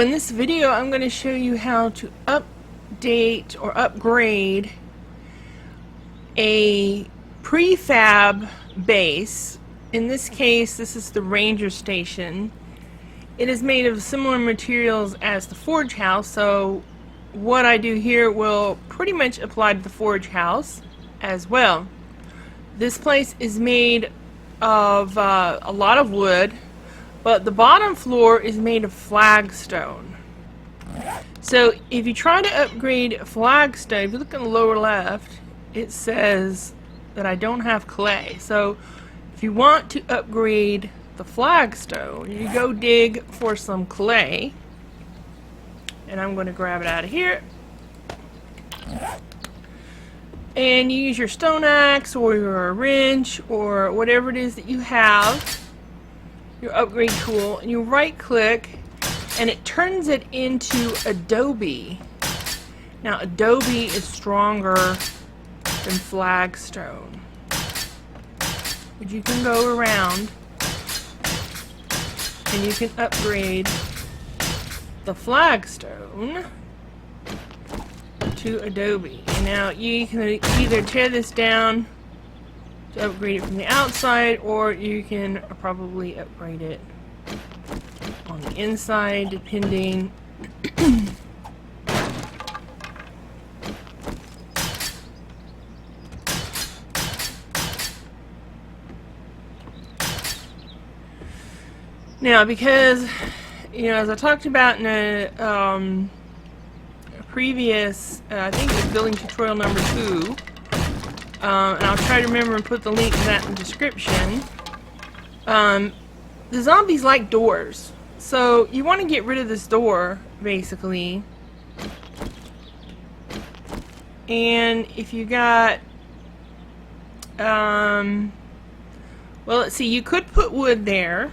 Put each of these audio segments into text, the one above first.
in this video I'm going to show you how to update or upgrade a prefab base. In this case, this is the Ranger Station. It is made of similar materials as the Forge House, so what I do here will pretty much apply to the Forge House as well. This place is made of a lot of wood, but the bottom floor is made of flagstone. So if you try to upgrade flagstone, if you look in the lower left, it says that I don't have clay. So if you want to upgrade the flagstone, you go dig for some clay, and I'm going to grab it out of here, and you use your stone axe or your wrench or whatever it is that you have, your upgrade tool, and you right click and it turns it into Adobe. Now Adobe is stronger than flagstone, but you can go around and you can upgrade the flagstone to Adobe. And now you can either tear this down to upgrade it from the outside, or you can probably upgrade it on the inside, depending. Now, because, you know, as I talked about in a previous, I think it was building tutorial number 2, and I'll try to remember and put the link to that in the description. The zombies like doors, so you want to get rid of this door, basically. And if you got, well, let's see, you could put wood there,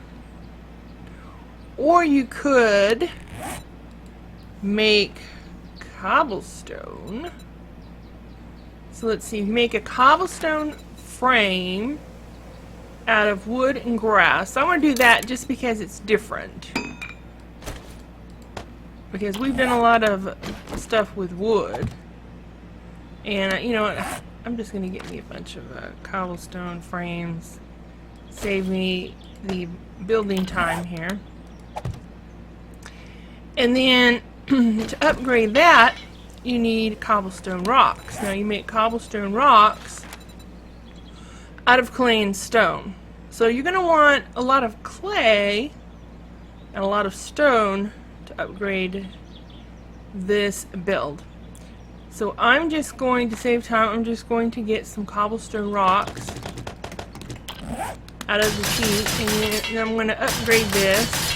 or you could make cobblestone. So let's see, make a cobblestone frame out of wood and grass. So I want to do that just because it's different, because we've done a lot of stuff with wood, and you know what, I'm just going to get me a bunch of cobblestone frames, save me the building time here. And then to upgrade that, you need cobblestone rocks. Now you make cobblestone rocks out of clay and stone. So you're going to want a lot of clay and a lot of stone to upgrade this build. So I'm just going to save time. I'm just going to get some cobblestone rocks out of the sheet, and then I'm going to upgrade this.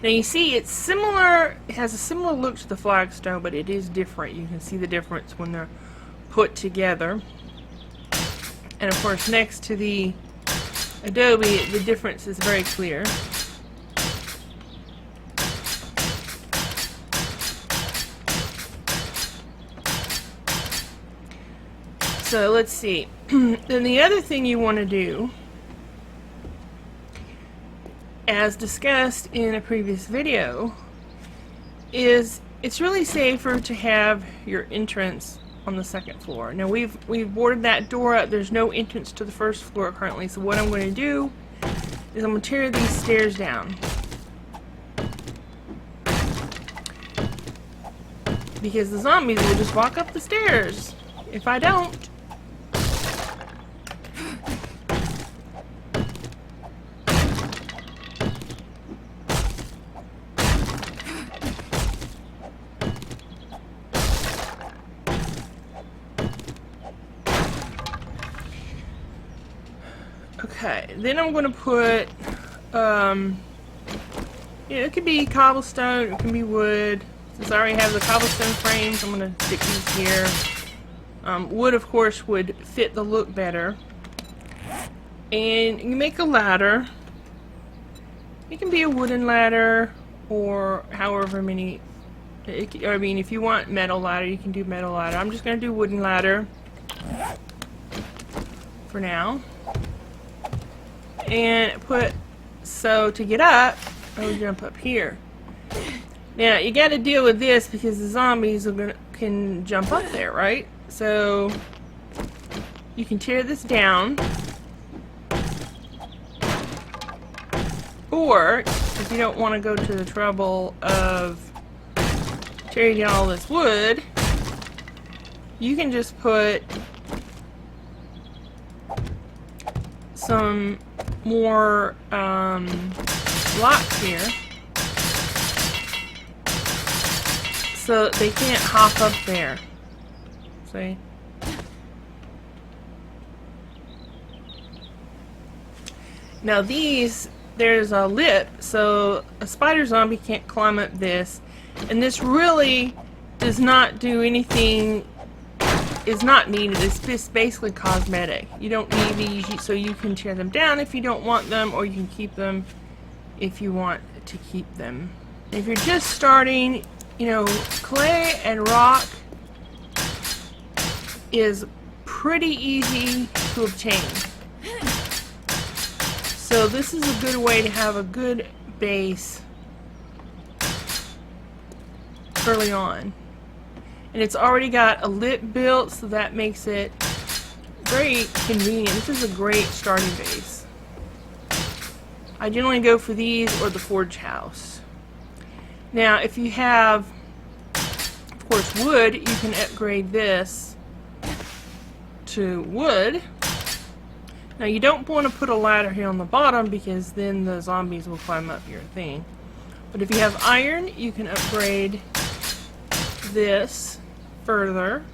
Now you see it's similar, it has a similar look to the flagstone, but it is different. You can see the difference when they're put together. And of course, next to the Adobe, the difference is very clear. So let's see. Then the other thing you want to do, as discussed in a previous video, is it's really safer to have your entrance on the second floor. Now we've boarded that door up. There's no entrance to the first floor currently, so what I'm going to do is I'm going to tear these stairs down, because the zombies will just walk up the stairs if I don't. Okay, then I'm going to put, it could be cobblestone, it can be wood. Since I already have the cobblestone frames, I'm going to stick these here. Wood, of course, would fit the look better. And you make a ladder. It can be a wooden ladder, or however many, I mean, if you want metal ladder, you can do metal ladder. I'm just going to do wooden ladder for now. And put, so to get up, I would jump up here. Now you got to deal with this because the zombies can jump up there, right? So you can tear this down, or if you don't want to go to the trouble of tearing down all this wood, you can just put some more blocks here so they can't hop up there. See? Now these, there's a lip, so a spider zombie can't climb up this, and this really does not do anything, is not needed. It's just basically cosmetic. You don't need these, so you can tear them down if you don't want them, or you can keep them if you want to keep them. If you're just starting, you know, clay and rock is pretty easy to obtain. So this is a good way to have a good base early on. And it's already got a lip built, so that makes it very convenient. This is a great starting base. I generally go for these or the forge house. Now if you have, of course, wood, you can upgrade this to wood. Now you don't want to put a ladder here on the bottom because then the zombies will climb up your thing. But if you have iron, you can upgrade this further,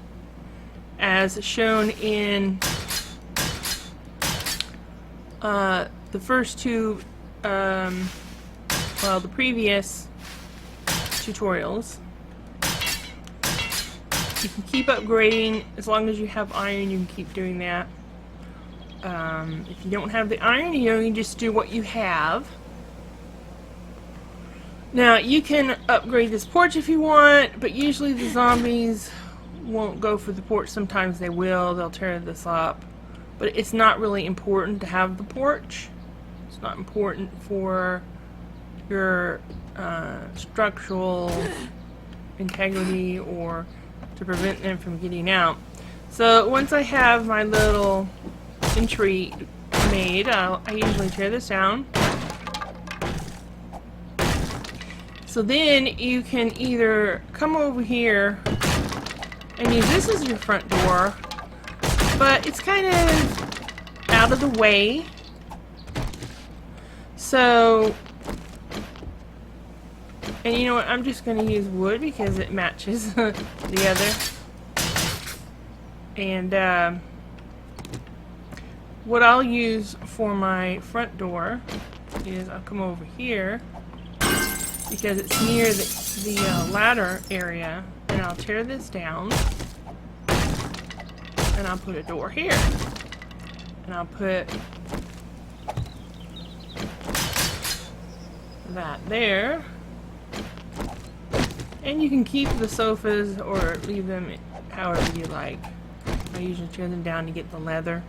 as shown in the first two, well, the previous tutorials. You can keep upgrading as long as you have iron. You can keep doing that. If you don't have the iron, you know, you just do what you have. Now you can upgrade this porch if you want, but usually the zombies won't go for the porch. Sometimes they will. They'll tear this up, but it's not really important to have the porch. It's not important for your structural integrity or to prevent them from getting out. So once I have my little entry made, I usually tear this down. So then you can either come over here and use this as your front door, but it's kind of out of the way. So, and you know what, I'm just going to use wood because it matches the other. And what I'll use for my front door is I'll come over here because it's near the ladder area, and I'll tear this down and I'll put a door here, and I'll put that there, and you can keep the sofas or leave them however you like. I usually tear them down to get the leather.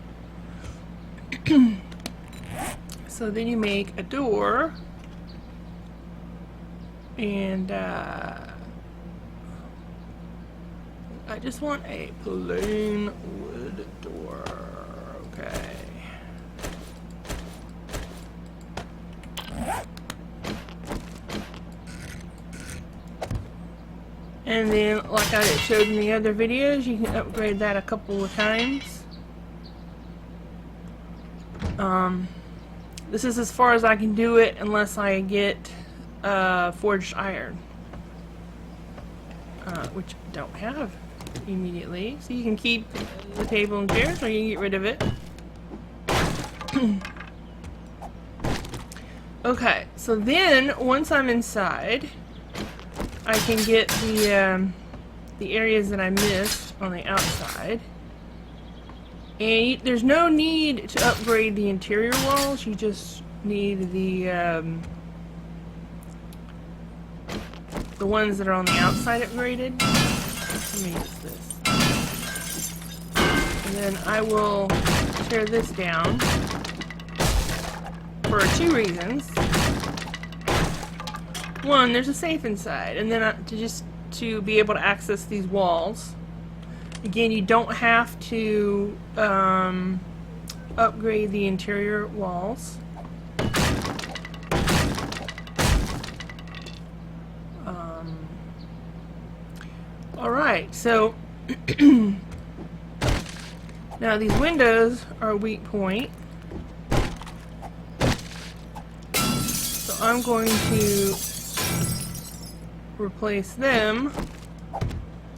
So then you make a door, and I just want a plain wood door. Okay. And then, like I showed in the other videos, you can upgrade that a couple of times. This is as far as I can do it unless I get forged iron, which I don't have immediately. So you can keep the table and chairs, or you can get rid of it. Okay, so then once I'm inside, I can get the areas that I missed on the outside. And there's no need to upgrade the interior walls. You just need the ones that are on the outside upgraded. Let me use this. And then I will tear this down for two reasons. one, there's a safe inside, and then to be able to access these walls. Again, you don't have to upgrade the interior walls. Alright, so now these windows are a weak point. So I'm going to replace them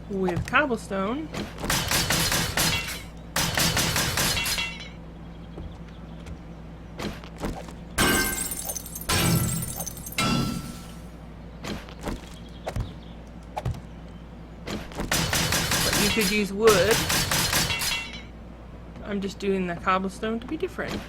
with cobblestone. But you could use wood. I'm just doing the cobblestone to be different.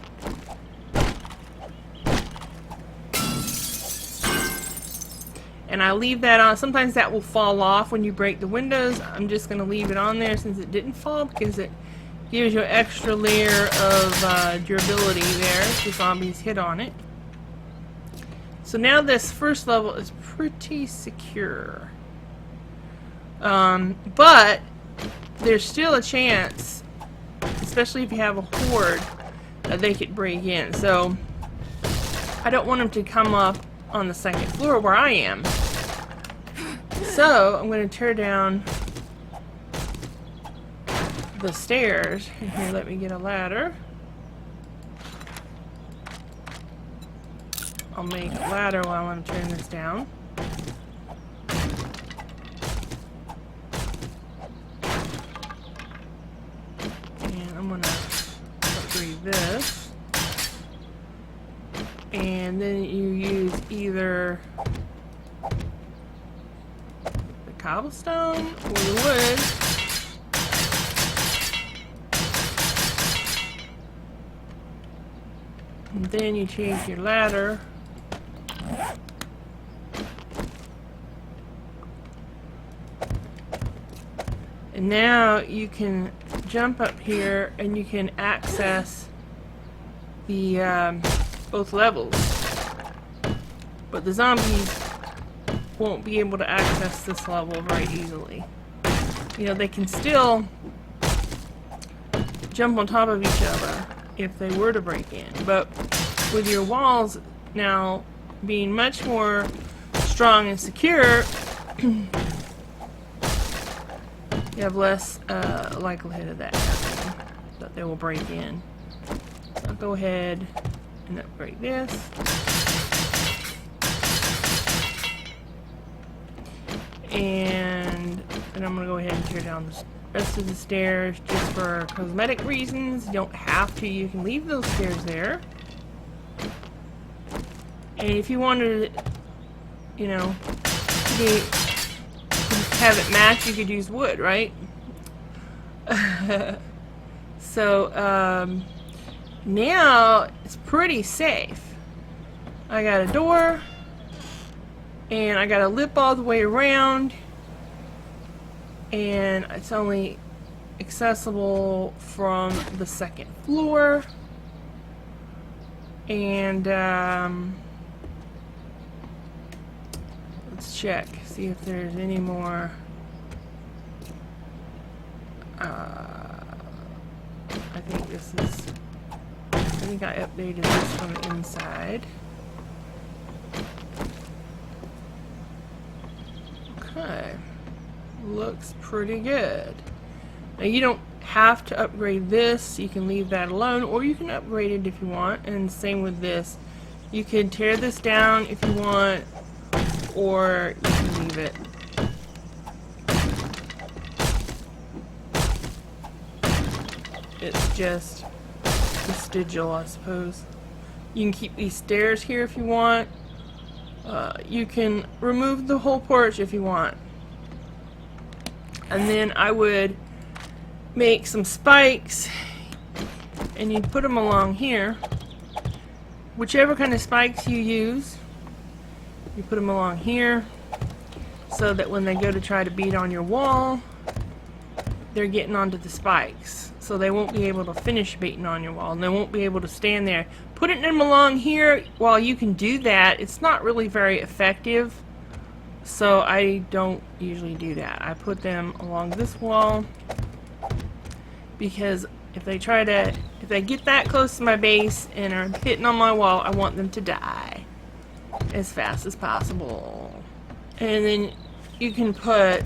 And I leave that on. Sometimes that will fall off when you break the windows. I'm just going to leave it on there since it didn't fall, because it gives you an extra layer of durability there if the zombies hit on it. So now this first level is pretty secure. But there's still a chance, especially if you have a horde, that they could break in. So I don't want them to come up on the second floor where I am. So I'm going to tear down the stairs. And here, let me get a ladder. I'll make a ladder while I'm tearing this down. And I'm going to upgrade this. And then you use either the cobblestone or the wood. And then you change your ladder. And now you can jump up here and you can access the both levels. But the zombies won't be able to access this level very easily. You know, they can still jump on top of each other if they were to break in. But with your walls now being much more strong and secure, you have less likelihood of that happening, that they will break in. So I'll go ahead and upgrade this. And then I'm going to go ahead and tear down the rest of the stairs just for cosmetic reasons. You don't have to. You can leave those stairs there. And if you wanted, you know, have it match, you could use wood, right? So, now it's pretty safe. I got a door, and I got a lip all the way around, and it's only accessible from the second floor. And let's check, see if there's any more. I think this is, I think I updated this from the inside. Okay, looks pretty good. Now you don't have to upgrade this, you can leave that alone, or you can upgrade it if you want. And same with this, you can tear this down if you want, or you can leave it. It's just vestigial, I suppose. You can keep these stairs here if you want. You can remove the whole porch if you want. And then I would make some spikes, and you'd put them along here. Whichever kind of spikes you use, you put them along here, so that when they go to try to beat on your wall, they're getting onto the spikes. So they won't be able to finish baiting on your wall, and they won't be able to stand there. Putting them along here, while you can do that, it's not really very effective. So I don't usually do that. I put them along this wall because if they get that close to my base and are hitting on my wall, I want them to die as fast as possible. And then you can put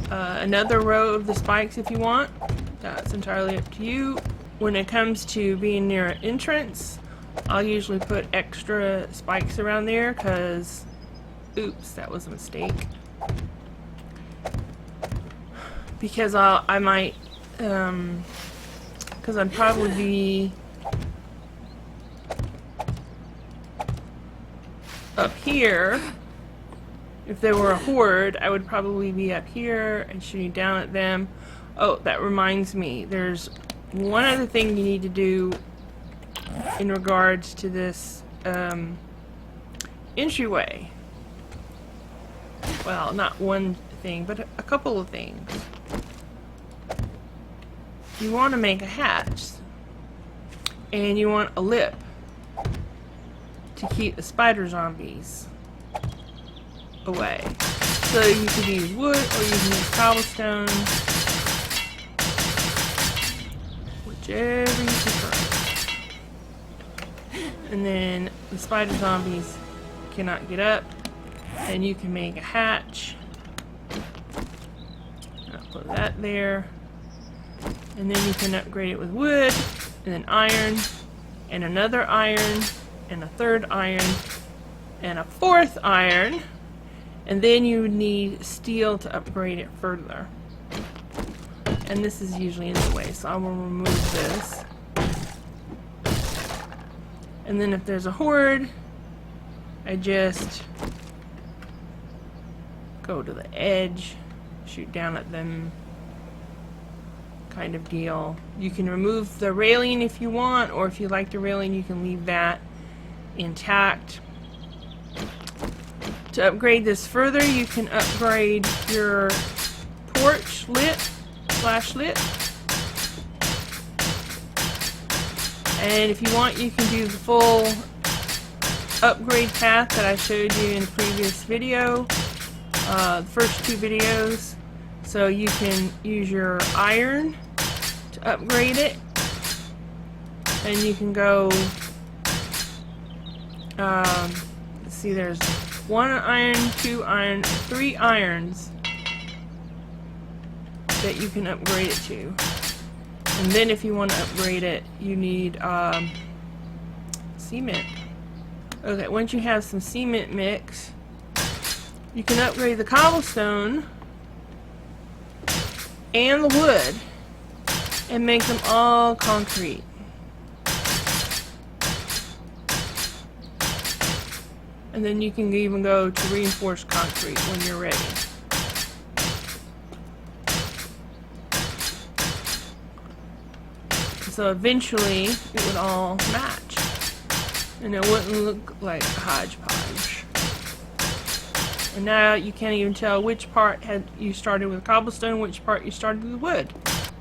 another row of the spikes if you want. That's entirely up to you. When it comes to being near an entrance, I'll usually put extra spikes around there because, oops, that was a mistake. Because I might, because I'd probably be up here. If there were a horde, I would probably be up here and shooting down at them. Oh, that reminds me, there's one other thing you need to do in regards to this entryway. Well, not one thing, but a couple of things. You want to make a hatch, and you want a lip to keep the spider zombies away. So you could use wood or you can use cobblestone, whichever you prefer. And then the spider zombies cannot get up, and you can make a hatch. I'll put that there. And then you can upgrade it with wood, and then iron, and another iron, and a third iron, and a fourth iron. And then you would need steel to upgrade it further. And this is usually in the way, so I will remove this. And then if there's a horde, I just go to the edge, shoot down at them, kind of deal. You can remove the railing if you want, or if you like the railing, you can leave that intact. To upgrade this further, you can upgrade your porch lit, flash lit. And if you want, you can do the full upgrade path that I showed you in the previous video, the first two videos. So you can use your iron to upgrade it, and you can go, let's see, there's 1 iron, 2 iron, 3 irons that you can upgrade it to. And then if you want to upgrade it, you need cement. Okay, once you have some cement mix, you can upgrade the cobblestone and the wood and make them all concrete. And then you can even go to reinforced concrete when you're ready. So eventually it would all match, and it wouldn't look like a hodgepodge. And now you can't even tell which part had you started with cobblestone, which part you started with wood.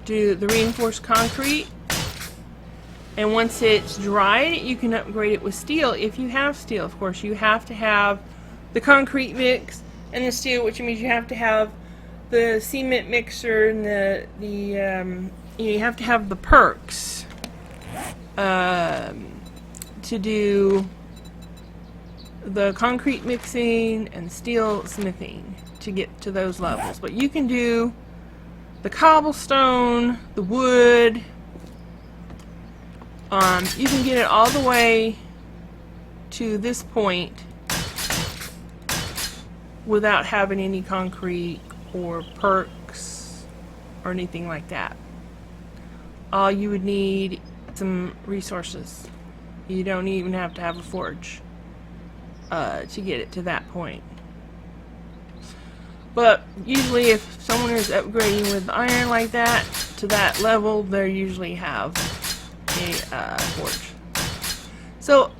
Do the reinforced concrete, and once it's dried, you can upgrade it with steel if you have steel. Of course, you have to have the concrete mix and the steel, which means you have to have the cement mixer and you have to have the perks to do the concrete mixing and steel smithing to get to those levels. But you can do the cobblestone, the wood, you can get it all the way to this point without having any concrete or perks or anything like that. All you would need some resources. You don't even have to have a forge to get it to that point. But usually if someone is upgrading with iron like that to that level, they usually have a forge. So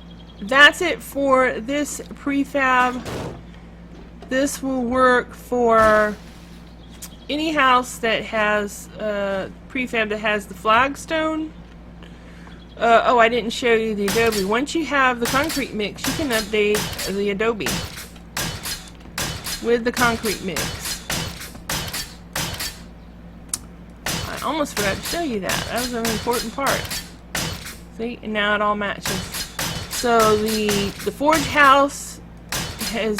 that's it for this prefab. This will work for any house that has prefab that has the flagstone. Oh, I didn't show you the Adobe. Once you have the concrete mix, you can update the Adobe with the concrete mix. I almost forgot to show you that. That was an important part. See, and now it all matches. So the forge house has,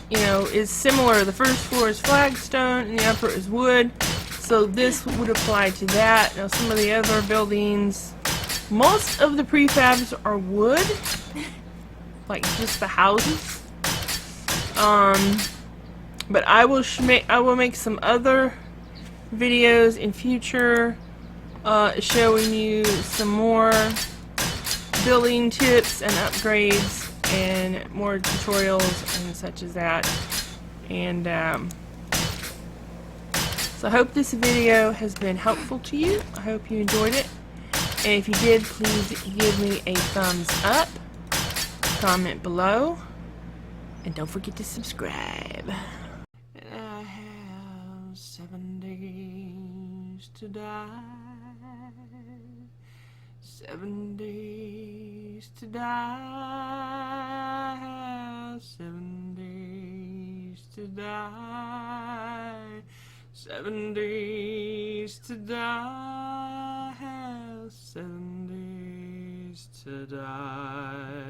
you know, is similar. The first floor is flagstone and the upper is wood. So this would apply to that. Now some of the other buildings, most of the prefabs are wood, like just the houses. But I will make some other videos in future showing you some more building tips and upgrades and more tutorials and such as that. And so I hope this video has been helpful to you. I hope you enjoyed it. And if you did, please give me a thumbs up, comment below, and don't forget to subscribe. And I have 7 days to die. 7 days to die. 7 days to die. 7 days to die. 7 days to die.